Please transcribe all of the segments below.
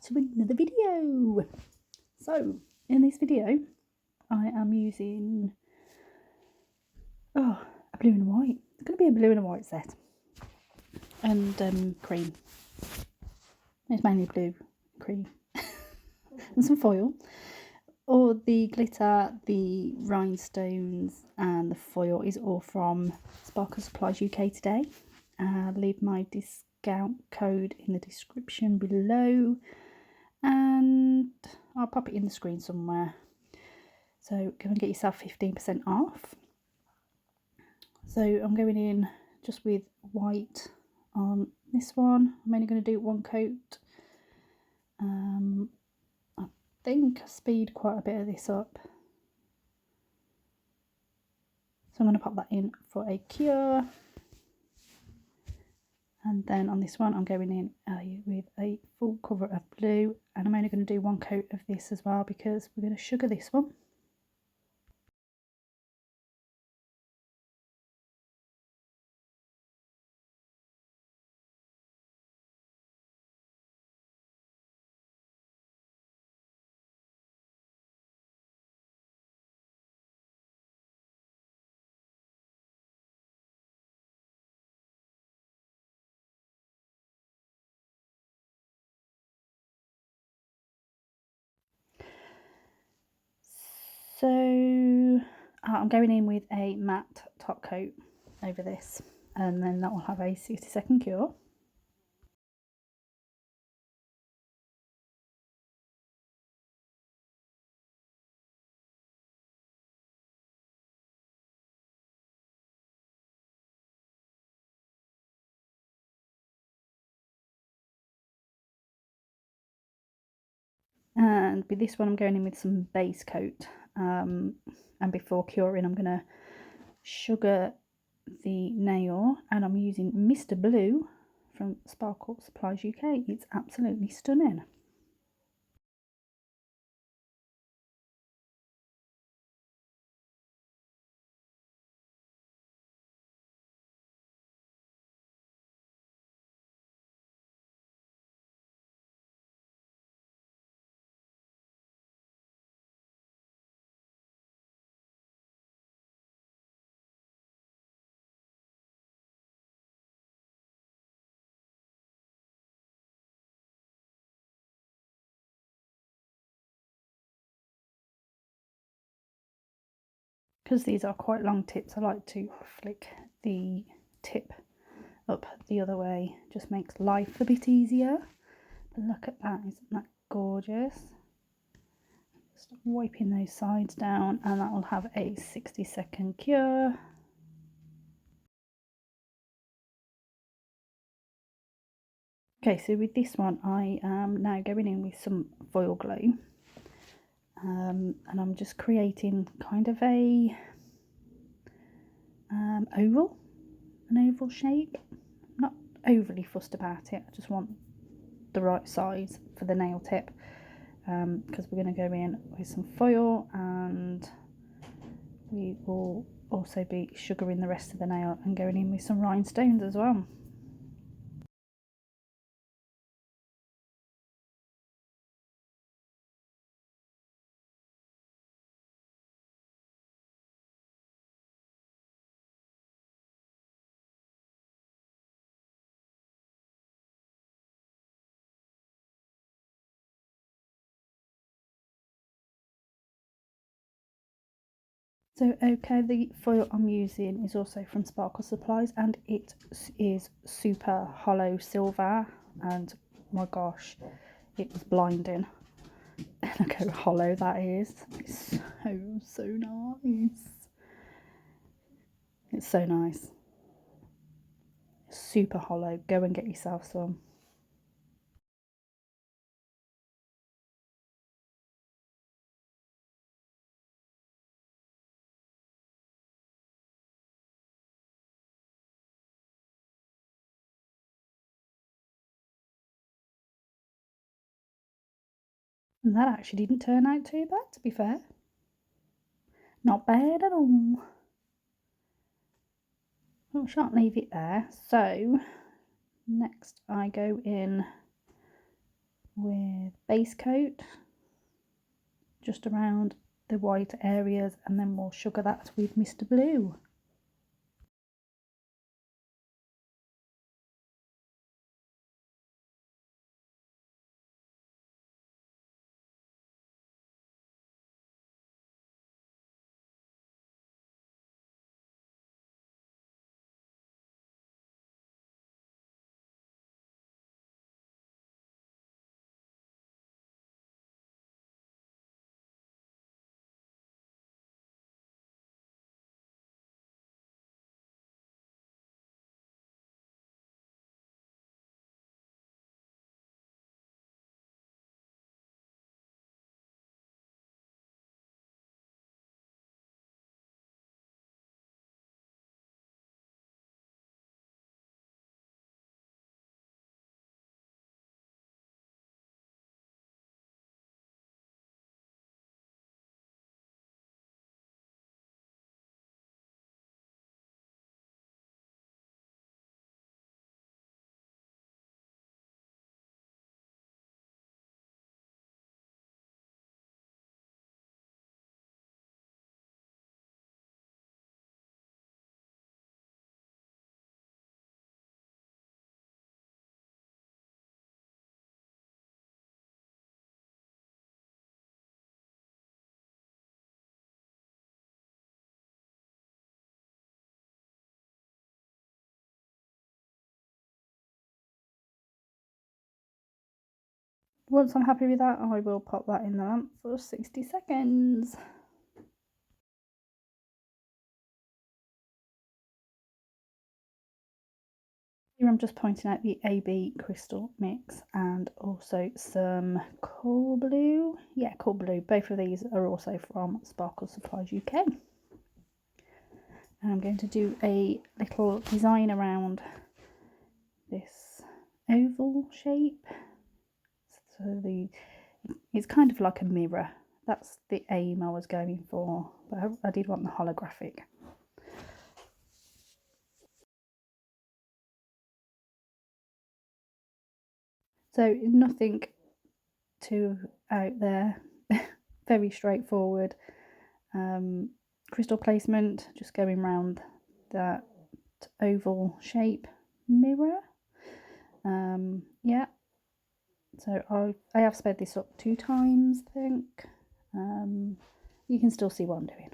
to another video. So in this video I am using a blue and white. It's going to be a blue and a white set and cream. It's mainly blue, cream and some foil. All the glitter, the rhinestones and the foil is all from Sparkle Supplies UK today. I'll leave my discount code in the description below and I'll pop it in the screen somewhere. So go and get yourself 15% off. So I'm going in just with white on this one. I'm only going to do one coat. I think I speed quite a bit of this up. So I'm going to pop that in for a cure. And then on this one I'm going in with a full cover of blue, and I'm only going to do one coat of this as well because we're going to sugar this one. So I'm going in with a matte top coat over this, and then that will have a 60-second cure. And with this one I'm going in with some base coat, and before curing I'm going to sugar the nail, and I'm using Mr. Blue from Sparkle Supplies UK. It's absolutely stunning. Because these are quite long tips, I like to flick the tip up the other way. Just makes life a bit easier. But look at that, isn't that gorgeous? Just wiping those sides down, and that will have a 60-second cure. Okay, so with this one I am now going in with some foil glue, and I'm just creating kind of a an oval shape. I'm not overly fussed about it, I just want the right size for the nail tip, because we're going to go in with some foil, and we will also be sugaring the rest of the nail and going in with some rhinestones as well. So okay, the foil I'm using is also from Sparkle Supplies, and it is super hollow silver, and my gosh, it was blinding. Look how hollow that is. It's so nice. It's so nice. Super hollow. Go and get yourself some. And that actually didn't turn out too bad, to be fair. Not bad at all. Well, I shan't leave it there. So next I go in with base coat just around the white areas, and then we'll sugar that with Mr. Blue. Once I'm happy with that, I will pop that in the lamp for 60 seconds. Here I'm just pointing out the AB crystal mix and also some cool blue. Yeah, cool blue. Both of these are also from Sparkle Supplies UK. And I'm going to do a little design around this oval shape. So it's kind of like a mirror. That's the aim I was going for, but I did want the holographic. So nothing too out there, very straightforward. Crystal placement, just going around that oval shape mirror. Yeah, so I have sped this up 2 times, I think. You can still see what I'm doing.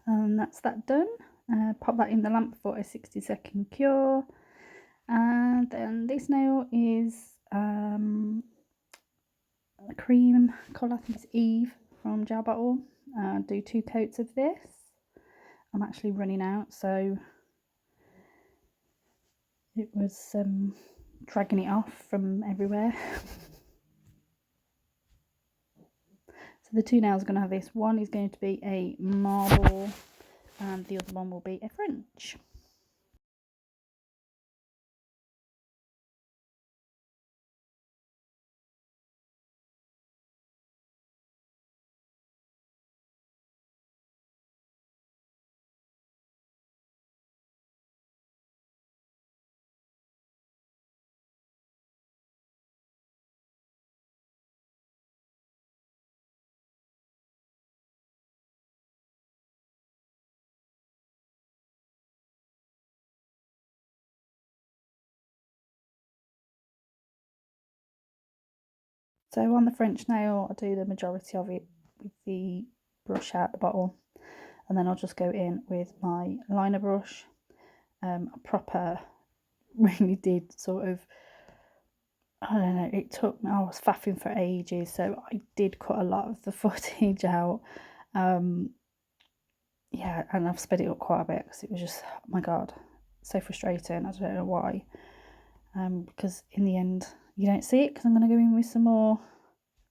And that's that done. Pop that in the lamp for a 60-second cure. And then this nail is a cream colour, I think it's Eve from Gel Bottle. Do 2 coats of this. I'm actually running out, so it was dragging it off from everywhere. So the 2 nails are going to have this. One is going to be a marble and the other one will be a French. So on the French nail, I do the majority of it with the brush out the bottle, and then I'll just go in with my liner brush. A proper, really did sort of I don't know, it took me, I was faffing for ages, so I did cut a lot of the footage out. Yeah, and I've sped it up quite a bit because it was just, oh my god, so frustrating. I don't know why. Because in the end, you don't see it because I'm going to go in with some more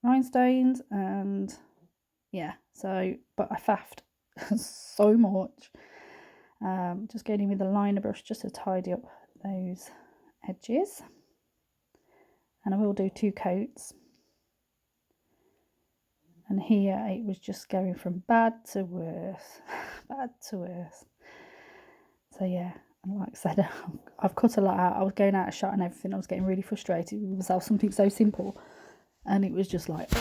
rhinestones, and yeah, so, but I faffed so much. Just going in with a liner brush just to tidy up those edges. And I will do 2 coats. And here it was just going from bad to worse, bad to worse. So yeah, and like I said, I've cut a lot out. I was going out of shot and everything. I was getting really frustrated with something so simple. And it was just like,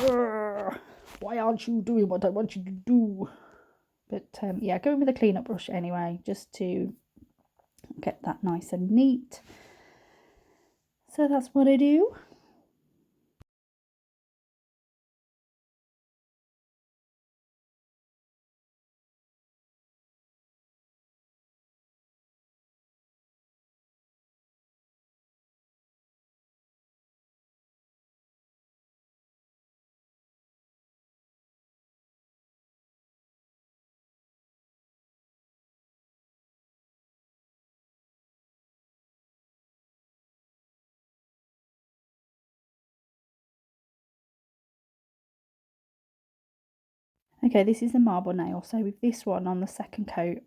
why aren't you doing what I want you to do? But yeah, going with a cleanup brush anyway, just to get that nice and neat. So that's what I do. Okay, this is the marble nail. So with this one on the second coat,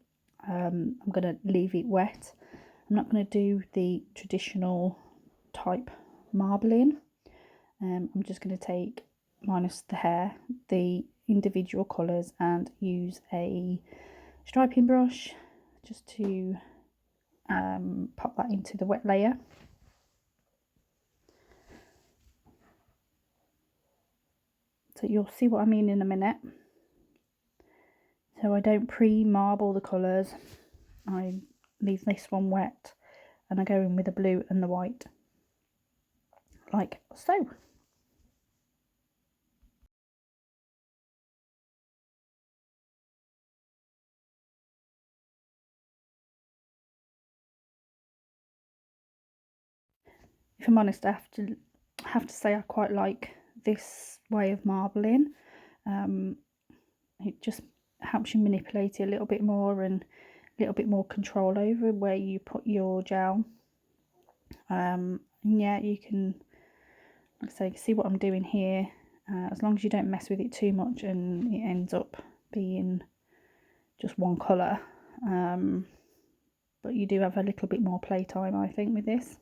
I'm going to leave it wet. I'm not going to do the traditional type marbling. I'm just going to take, minus the hair, the individual colours and use a striping brush just to pop that into the wet layer. So you'll see what I mean in a minute. So I don't pre-marble the colours. I leave this one wet and I go in with the blue and the white, like so. If I'm honest, I have to say I quite like this way of marbling. It just helps you manipulate it a little bit more and a little bit more control over where you put your gel. Yeah, you can, like I say, see what I'm doing here. As long as you don't mess with it too much and it ends up being just one colour. But you do have a little bit more playtime, I think, with this.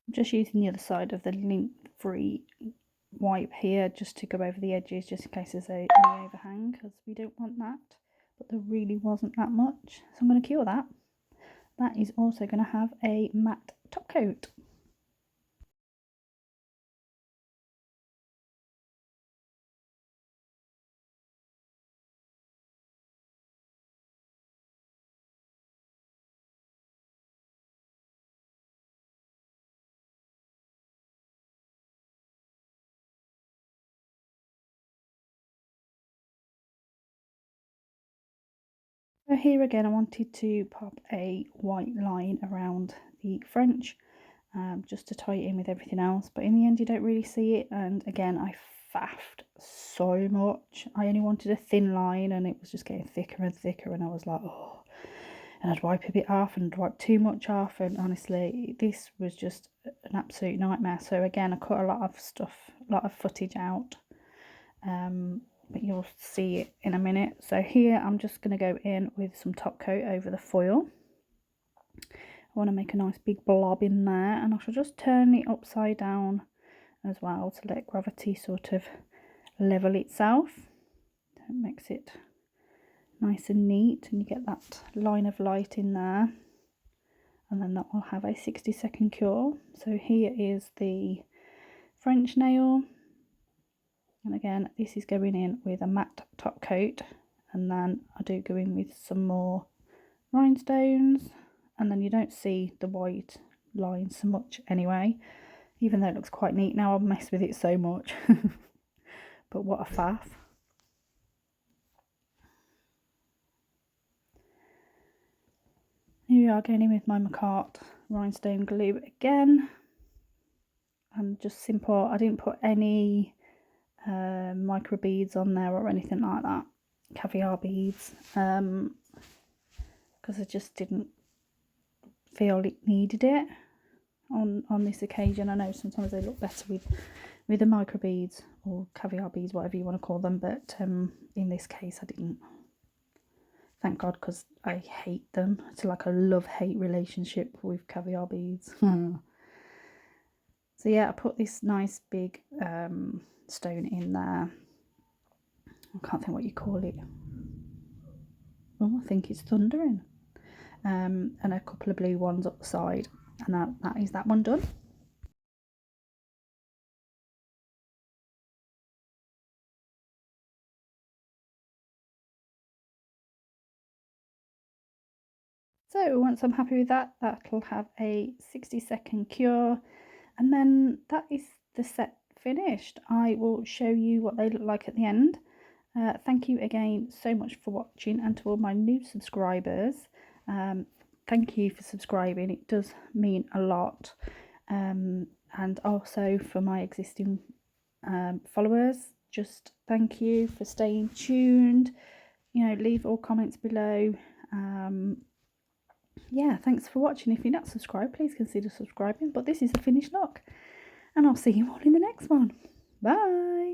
I'm just using the other side of the lint-free wipe here just to go over the edges, just in case there's any overhang, because we don't want that. But there really wasn't that much, so I'm going to cure that. That is also going to have a matte top coat. So here again I wanted to pop a white line around the French, just to tie it in with everything else, but in the end you don't really see it, and again I faffed so much. I only wanted a thin line and it was just getting thicker and thicker, and I was like, oh, and I'd wipe a bit off and wipe too much off, and honestly this was just an absolute nightmare. So again I cut a lot of stuff, a lot of footage out, but you'll see it in a minute. So here I'm just going to go in with some top coat over the foil. I want to make a nice big blob in there, and I shall just turn it upside down as well to let gravity sort of level itself. It makes it nice and neat, and you get that line of light in there, and then that will have a 60-second cure. So here is the French nail, and again this is going in with a matte top coat, and then I do go in with some more rhinestones, and then you don't see the white line so much anyway, even though it looks quite neat now. I've messed with it so much. But what a faff. Here we are, going in with my Macart rhinestone glue again, and just simple. I didn't put any micro beads on there or anything like that, caviar beads, because I just didn't feel it needed it on this occasion. I know sometimes they look better with the micro beads or caviar beads, whatever you want to call them, but in this case I didn't. Thank God, because I hate them. It's like a love-hate relationship with caviar beads. So yeah, I put this nice big stone in there. I can't think what you call it. Oh, I think it's thundering. And a couple of blue ones up the side, and that is that one done. So once I'm happy with that, that'll have a 60-second cure, and then that is the set finished. I will show you what they look like at the end. Thank you again so much for watching, and to all my new subscribers, thank you for subscribing. It does mean a lot. And also for my existing followers, just thank you for staying tuned. You know, leave all comments below. Yeah, thanks for watching. If you're not subscribed, please consider subscribing. But this is the finished look, and I'll see you all in the next one. Bye.